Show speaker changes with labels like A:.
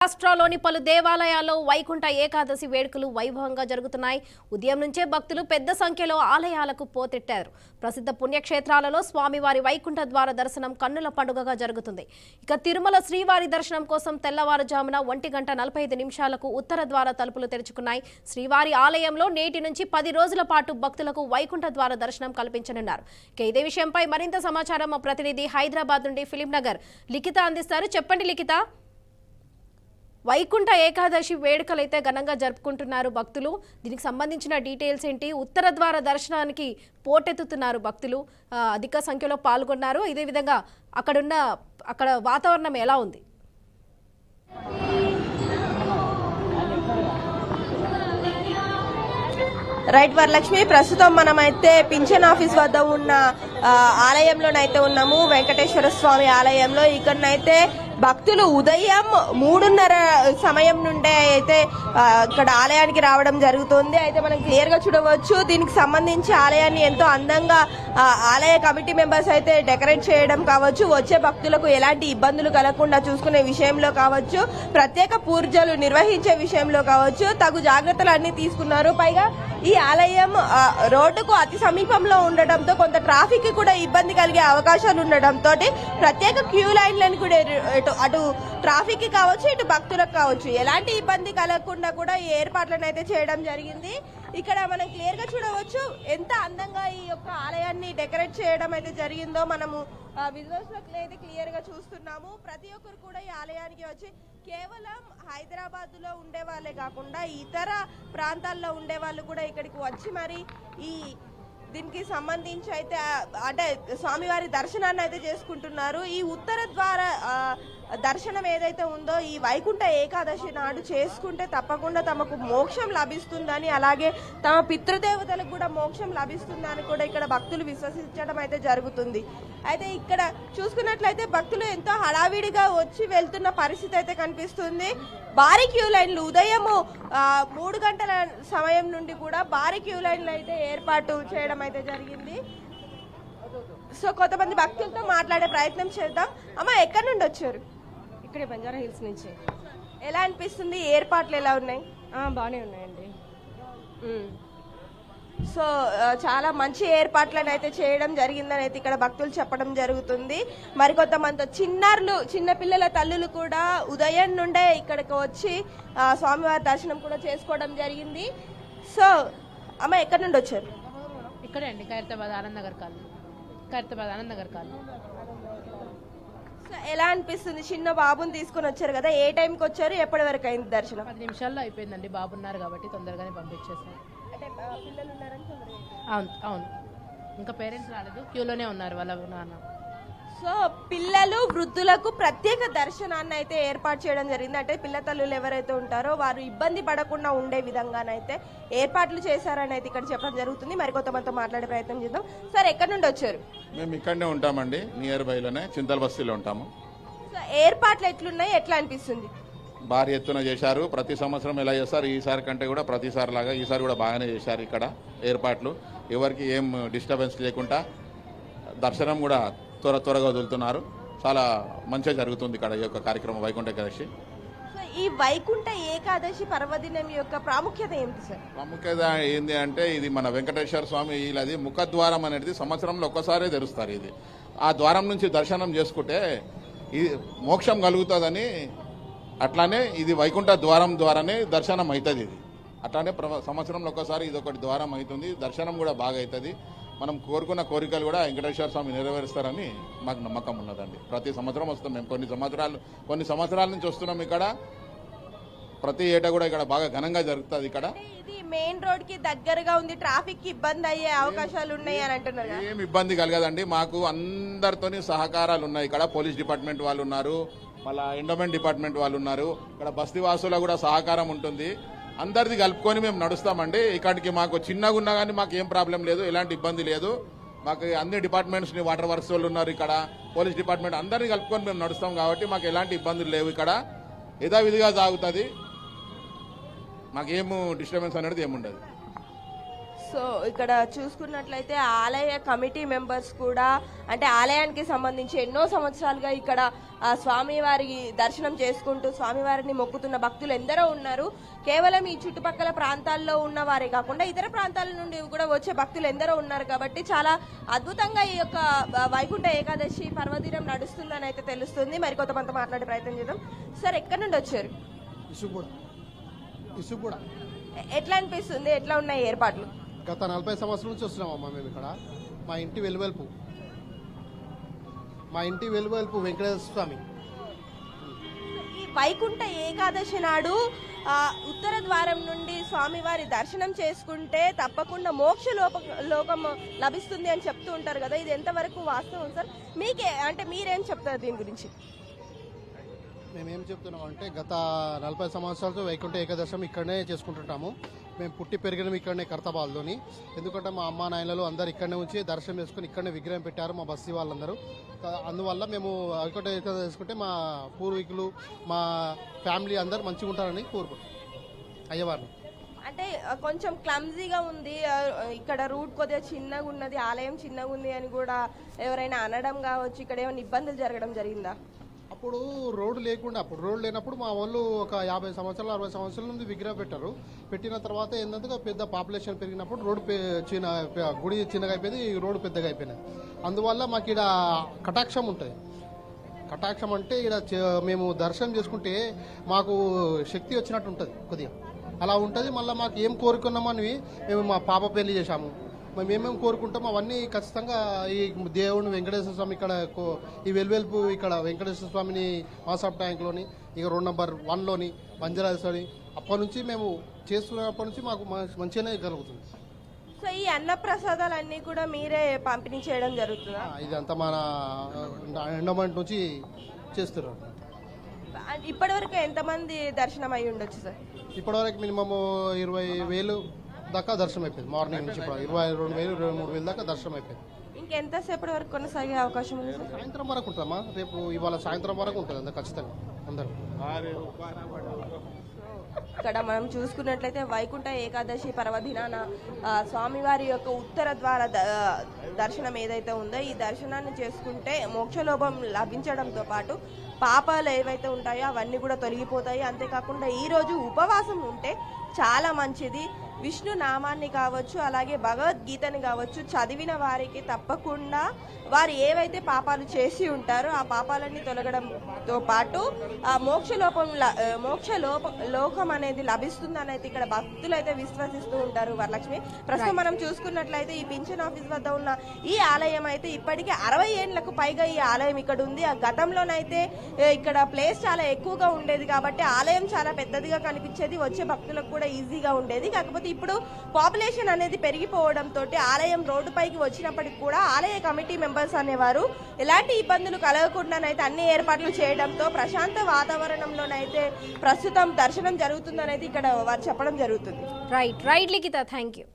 A: రాష్ట్రంలోని పలు దేవాలయాల్లో వైకుంఠ ఏకాదశి వేడుకలు వైభవంగా జరుగుతున్నాయి. ఉదయం నుంచే భక్తులు పెద్ద సంఖ్యలో ఆలయాలకు పోటెత్తారు. ప్రసిద్ధ పుణ్యక్షేత్రాలలో స్వామివారి వైకుంఠ ద్వార దర్శనం కన్నుల పండుగగా జరుగుతుంది. ఇక తిరుమల శ్రీవారి దర్శనం కోసం తెల్లవారుజామున 1:45 ఉత్తర ద్వార తలుపులు తెరుచుకున్నాయి. శ్రీవారి ఆలయంలో నేటి నుంచి 10 రోజుల పాటు భక్తులకు వైకుంఠ ద్వార దర్శనం కల్పించనున్నారు. ఇదే విషయంపై మరింత సమాచారం మా ప్రతినిధి హైదరాబాద్ నుండి ఫిలిం నగర్ లిఖిత అందిస్తారు. చెప్పండి లిఖిత, వైకుంఠ ఏకాదశి వేడుకలైతే ఘనంగా జరుపుకుంటున్నారు భక్తులు. దీనికి సంబంధించిన డీటెయిల్స్ ఏంటి? ఉత్తర ద్వార దర్శనానికి పోటెత్తుతున్నారు భక్తులు, అధిక సంఖ్యలో పాల్గొన్నారు. ఇదే విధంగా అక్కడ వాతావరణం ఎలా ఉంది?
B: రైట్ వరలక్ష్మి, ప్రస్తుతం మనమైతే పింఛన్ ఆఫీస్ వద్ద ఉన్న ఆలయంలోనైతే ఉన్నాము. వెంకటేశ్వర స్వామి ఆలయంలో ఇక్కడనైతే భక్తులు ఉదయం 3:30 సమయం నుండే అయితే ఇక్కడ ఆలయానికి రావడం జరుగుతుంది. అయితే మనం క్లియర్ గా చూడవచ్చు. దీనికి సంబంధించి ఆలయాన్ని ఎంతో అందంగా ఆలయ కమిటీ మెంబర్స్ అయితే డెకరేట్ చేయడం కావచ్చు, వచ్చే భక్తులకు ఎలాంటి ఇబ్బందులు కలగకుండా చూసుకునే విషయంలో కావచ్చు, ప్రత్యేక పూజలు నిర్వహించే విషయంలో కావచ్చు తగు జాగ్రత్తలు అన్ని తీసుకున్నారు. పైగా ఈ ఆలయం రోడ్డుకు అతి సమీపంలో ఉండటంతో కొంత ట్రాఫిక్ కూడా ఇబ్బంది కలిగే అవకాశాలు ఉండటంతో ప్రత్యేక క్యూ లైన్లను కూడా అటు ట్రాఫిక్ కి కావచ్చు, ఇటు భక్తులకు కావచ్చు ఎలాంటి ఇబ్బంది కలగకుండా కూడా ఈ ఏర్పాట్లను అయితే చేయడం జరిగింది. ఇక్కడ మనం క్లియర్ గా చూడవచ్చు ఎంత అందంగా ఈ యొక్క ఆలయాన్ని డెకరేట్ చేయడం అయితే జరిగిందో మనము విజువల్స్ లో అయితే క్లియర్ గా చూస్తున్నాము. ప్రతి ఒక్కరు కూడా ఈ ఆలయానికి వచ్చి కేవలం హైదరాబాద్ లో ఉండే వాళ్ళే కాకుండా ఇతర ప్రాంతాల్లో ఉండే వాళ్ళు కూడా ఇక్కడికి వచ్చి మరి ఈ దీనికి సంబంధించి అయితే అంటే స్వామివారి దర్శనాన్ని అయితే చేసుకుంటున్నారు. ఈ ఉత్తర ద్వార దర్శనం ఏదైతే ఉందో ఈ వైకుంఠ ఏకాదశి నాడు చేసుకుంటే తప్పకుండా తమకు మోక్షం లభిస్తుందని, అలాగే తమ పితృదేవతలకు కూడా మోక్షం లభిస్తుందని కూడా ఇక్కడ భక్తులు విశ్వసించడం అయితే జరుగుతుంది. అయితే ఇక్కడ చూసుకున్నట్లయితే భక్తులు ఎంతో హడావిడిగా వచ్చి వెళ్తున్న పరిస్థితి అయితే కనిపిస్తుంది. భారీ క్యూ లైన్లు ఉదయం 3 గంటల సమయం నుండి కూడా భారీ క్యూ లైన్లు అయితే ఏర్పాటు చేయడం అయితే జరిగింది. సో కొంతమంది భక్తులతో మాట్లాడే ప్రయత్నం చేద్దాం. అమ్మ, ఎక్కడి నుండి వచ్చారు?
C: ఇక్కడే బంజారా హిల్స్ నుంచి.
B: ఎలా అనిపిస్తుంది? ఏర్పాట్లు ఎలా ఉన్నాయి?
C: బాగానే ఉన్నాయండి.
B: సో చాలా మంచి ఏర్పాట్లను అయితే చేయడం జరిగిందని అయితే ఇక్కడ భక్తులు చెప్పడం జరుగుతుంది. మరికొంతమంది చిన్నపిల్లల తల్లులు కూడా ఉదయం నుండే ఇక్కడికి వచ్చి స్వామివారి దర్శనం కూడా చేసుకోవడం జరిగింది. సో అమ్మ, ఎక్కడి నుండి వచ్చారు?
C: ఇక్కడే అండి, ఖైరతాబాద్ ఆనందనగర్ కాలనీ.
B: సో ఎలా అనిపిస్తుంది? చిన్న బాబుని తీసుకుని వచ్చారు కదా, ఏ టైంకి వచ్చారు, ఎప్పటి వరకు అయింది దర్శనం?
C: 10 నిమిషాల్లో అయిపోయిందండి. బాబున్నారు కాబట్టి తొందరగానే పంపించేసాం.
B: అంటే పిల్లలు ఉన్నారని తొందరగా?
C: అవును, ఇంకా పేరెంట్స్ రాలేదు, క్యూలోనే ఉన్నారు వాళ్ళ నాన్న.
B: సో పిల్లలు వృద్ధులకు ప్రత్యేక దర్శనాన్ని అయితే ఏర్పాటు చేయడం జరిగింది. అంటే పిల్ల తల్లులు ఎవరైతే ఉంటారో వారు ఇబ్బంది పడకుండా ఉండే విధంగానైతే ఏర్పాట్లు చేశారని అయితే ఇక్కడ చెప్పడం జరుగుతుంది. మరికొంతమందితో మాట్లాడే ప్రయత్నం చేద్దాం. సార్, ఎక్కడి నుండి వచ్చారు?
D: మేము ఇక్కడనే ఉంటామండి, నియర్ బైలోనే చింతల బస్తీలో ఉంటాము.
B: సో ఏర్పాట్లు ఎట్లున్నాయి, ఎట్లా అనిపిస్తుంది?
D: భారీ ఎత్తున చేశారు. ప్రతి సంవత్సరం ఎలా చేస్తారు, ఈసారి కంటే కూడా ప్రతిసారి లాగా ఈసారి కూడా బాగానే చేశారు. ఇక్కడ ఏర్పాట్లు ఎవరికి ఏం డిస్టర్బెన్స్ లేకుండా దర్శనం కూడా త్వరగా వదులుతున్నారు. చాలా మంచిగా జరుగుతుంది ఇక్కడ ఈ యొక్క కార్యక్రమం వైకుంఠ ఏకాదశి.
B: సో ఈ వైకుంఠ ఏకాదశి పర్వదినం యొక్క ప్రాముఖ్యత ఏంటి సార్?
D: ప్రాముఖ్యత ఏంటి అంటే ఇది మన వెంకటేశ్వర స్వామి వీళ్ళది ముఖద్వారం అనేది సంవత్సరంలో ఒక్కసారే తెరుస్తారు. ఇది ఆ ద్వారం నుంచి దర్శనం చేసుకుంటే ఇది మోక్షం కలుగుతుందని, అట్లానే ఇది వైకుంఠ ద్వారం ద్వారానే దర్శనం అవుతుంది. ఇది అట్లానే సంవత్సరంలో ఒక్కసారి ఇది ఒకటి ద్వారం అవుతుంది. దర్శనం కూడా బాగా అవుతుంది. మనం కోరుకున్న కోరికలు కూడా వెంకటేశ్వర స్వామి నెరవేరుస్తారని మాకు నమ్మకం ఉన్నదండి. ప్రతి సంవత్సరం వస్తాం మేము. కొన్ని సంవత్సరాల నుంచి వస్తున్నాం. ఇక్కడ ప్రతి ఏటా కూడా ఇక్కడ బాగా ఘనంగా జరుగుతుంది. ఇక్కడ
B: ఇది మెయిన్ రోడ్ కి దగ్గరగా ఉంది, ట్రాఫిక్ కి ఇబ్బంది అయ్యే అవకాశాలు ఉన్నాయి అని అంటున్నారు.
D: ఏం ఇబ్బంది కలగదండి. మాకు అందరితోని సహకారాలు ఉన్నాయి. ఇక్కడ పోలీస్ డిపార్ట్మెంట్ వాళ్ళు ఉన్నారు, మళ్ళీ ఎండోమెంట్ డిపార్ట్మెంట్ వాళ్ళు ఉన్నారు. ఇక్కడ బస్తీవాసుల కూడా సహకారం ఉంటుంది. అందరిది కలుపుకొని మేము నడుస్తామండి. ఇక్కడికి మాకు చిన్నగా ఉన్నా కానీ మాకు ఏం ప్రాబ్లం లేదు, ఎలాంటి ఇబ్బంది లేదు. మాకు అన్ని డిపార్ట్మెంట్స్ వాటర్ వర్క్స్ వాళ్ళు ఉన్నారు, ఇక్కడ పోలీస్ డిపార్ట్మెంట్ అందరినీ కలుపుకొని మేము నడుస్తాం కాబట్టి మాకు ఎలాంటి ఇబ్బందులు లేవు. ఇక్కడ యథావిధిగా సాగుతుంది. మాకేమో డిస్టర్బెన్స్ అనేది ఏముండదు.
B: సో ఇక్కడ చూసుకున్నట్లయితే ఆలయ కమిటీ మెంబర్స్ కూడా అంటే ఆలయానికి సంబంధించి ఎన్నో సంవత్సరాలుగా ఇక్కడ స్వామివారి దర్శనం చేసుకుంటూ స్వామివారిని మొక్కుతున్న భక్తులు ఎందరో ఉన్నారు. కేవలం ఈ చుట్టుపక్కల ప్రాంతాల్లో ఉన్న వారే కాకుండా ఇతర ప్రాంతాల నుండి కూడా వచ్చే భక్తులు ఎందరో ఉన్నారు. కాబట్టి చాలా అద్భుతంగా ఈ యొక్క వైకుంఠ ఏకాదశి పర్వదినం నడుస్తుందని అయితే తెలుస్తుంది. మరి కొంతమంది మాట్లాడే ప్రయత్నం చేద్దాం. సార్, ఎక్కడి నుండి వచ్చారు?
E: ఇసుగూడ.
B: ఎట్లా అనిపిస్తుంది? ఎట్లా ఉన్నాయి ఏర్పాట్లు?
E: గత 40 సంవత్సరాల నుంచి వస్తున్నామమ్మా మేము ఇక్కడ. మా ఇంటి వెలువెల్పు వెంకటేశ్వర స్వామి.
B: ఈ వైకుంఠ ఏకాదశి నాడు ఉత్తర ద్వారం నుండి స్వామివారి దర్శనం చేసుకుంటే తప్పకుండా మోక్ష లోకం లభిస్తుంది అని చెప్తూ ఉంటారు కదా, ఇది ఎంతవరకు వాస్తవం సార్? మీకే అంటే మీరేం చెప్తారు దీని గురించి?
E: మేమేం చెప్తున్నాం అంటే గత 40 సంవత్సరాలతో వైకుంఠ ఏకాదశం ఇక్కడనే చేసుకుంటుంటాము. మేము పుట్టి పెరిగిన ఇక్కడనే కర్తాబాద్లోని. ఎందుకంటే మా అమ్మ నాయనలు అందరు ఇక్కడనే ఉంచి దర్శనం చేసుకుని ఇక్కడనే విగ్రహం పెట్టారు మా బస్తీ వాళ్ళందరూ. అందువల్ల మేము వైకుంఠ ఏకాదశి చేసుకుంటే మా పూర్వీకులు మా ఫ్యామిలీ అందరూ మంచిగా ఉంటారని కోరుకుంటాం అయ్యవారిని.
B: అంటే కొంచెం క్లమ్జీగా ఉంది ఇక్కడ, రూట్ కొద్దిగా చిన్నగా ఉన్నది, ఆలయం చిన్నగా ఉంది అని కూడా ఎవరైనా అనడం కావచ్చు. ఇక్కడ ఏమైనా ఇబ్బందులు జరగడం జరిగిందా?
E: అప్పుడు రోడ్డు లేనప్పుడు మా వాళ్ళు ఒక 50 సంవత్సరాలు 60 సంవత్సరాల నుండి విగ్రహం పెట్టారు. పెట్టిన తర్వాత ఏంటంటే పెద్ద పాపులేషన్ పెరిగినప్పుడు గుడి చిన్నగా అయిపోయింది, రోడ్డు పెద్దగా అయిపోయింది. అందువల్ల మాకు ఇక్కడ కటాక్షం ఉంటుంది. కటాక్షం అంటే ఇక్కడ మేము దర్శనం చేసుకుంటే మాకు శక్తి వచ్చినట్టు ఉంటుంది కొద్దిగా, అలా ఉంటుంది. మళ్ళీ మాకు ఏం కోరుకున్నామని మేము మా పాప పెళ్లి చేశాము. మేము ఏమేమి కోరుకుంటాం అవన్నీ ఖచ్చితంగా ఈ దేవుని వెంకటేశ్వర స్వామి ఇక్కడ ఈ వెలువెల్పు ఇక్కడ వెంకటేశ్వర స్వామిని మాసాప్ ట్యాంక్లోని ఇక 2 నంబర్ 1లోని పంజరాజని అప్పటి నుంచి మేము చేస్తున్నప్పటి నుంచి మాకు మంచిగానే కలుగుతుంది.
B: సో ఈ అన్నప్రసాదాలన్నీ కూడా మీరే పంపిణీ చేయడం జరుగుతుందా?
E: ఇదంతా మన ఎండోమెంట్ నుంచి చేస్తున్నారు.
B: ఇప్పటివరకు ఎంతమంది దర్శనం అయి ఉండొచ్చు సార్?
E: ఇప్పటివరకు మినిమమ్ 20,000 దాకా దర్శనం అయిపోయింది. మార్నింగ్ నుంచి 22,000 23,000 దాకా దర్శనం అయిపోయింది.
B: ఇంకెంతసేపటి వరకు కొనసాగే అవకాశం ఉంది సార్?
E: సాయంత్రం వరకు ఉంటుందమ్మా. ఇవాళ సాయంత్రం వరకు ఉంటుంది అంత ఖచ్చితంగా అందరూ.
B: ఇక్కడ మనం చూసుకున్నట్లయితే వైకుంఠ ఏకాదశి పర్వదినాన స్వామివారి యొక్క ఉత్తర ద్వార దర్శనం ఏదైతే ఉందో ఈ దర్శనాన్ని చేసుకుంటే మోక్షలోభం లభించడంతో పాటు పాపాలు ఏవైతే ఉంటాయో అవన్నీ కూడా తొలగిపోతాయి. అంతేకాకుండా ఈరోజు ఉపవాసం ఉంటే చాలా మంచిది. విష్ణు నామాన్ని కావచ్చు, అలాగే భగవద్గీతని కావచ్చు చదివిన వారికి తప్పకుండా వారు ఏవైతే పాపాలు చేసి ఉంటారో ఆ పాపాలన్నీ తొలగడంతో పాటు ఆ లోకం అనేది లభిస్తుందని అయితే ఇక్కడ భక్తులు అయితే విశ్వసిస్తూ ఉంటారు. వరలక్ష్మి, ప్రస్తుతం మనం చూసుకున్నట్లయితే ఈ పింఛన్ ఆఫీస్ వద్ద ఉన్న ఈ ఆలయం అయితే ఇప్పటికే 60 ఏళ్లకు పైగా ఈ ఆలయం ఇక్కడ ఉంది. ఆ గతంలోనైతే ఇక్కడ ప్లేస్ చాలా ఎక్కువగా ఉండేది కాబట్టి ఆలయం చాలా పెద్దదిగా కనిపించేది, వచ్చే భక్తులకు కూడా ఈజీగా ఉండేది. కాకపోతే ఇప్పుడు పాపులేషన్ అనేది పెరిగిపోవడంతో ఆలయం రోడ్డుపైకి వచ్చినప్పటికి కూడా ఆలయ కమిటీ మెంబర్స్ అనేవారు ఎలాంటి ఇబ్బందులు కలగకుండానైతే అన్ని ఏర్పాట్లు చేయడంతో ప్రశాంత వాతావరణంలోనైతే ప్రస్తుతం దర్శనం జరుగుతుందనేది ఇక్కడ వారు చెప్పడం జరుగుతుంది.
A: Right Likhita, thank you.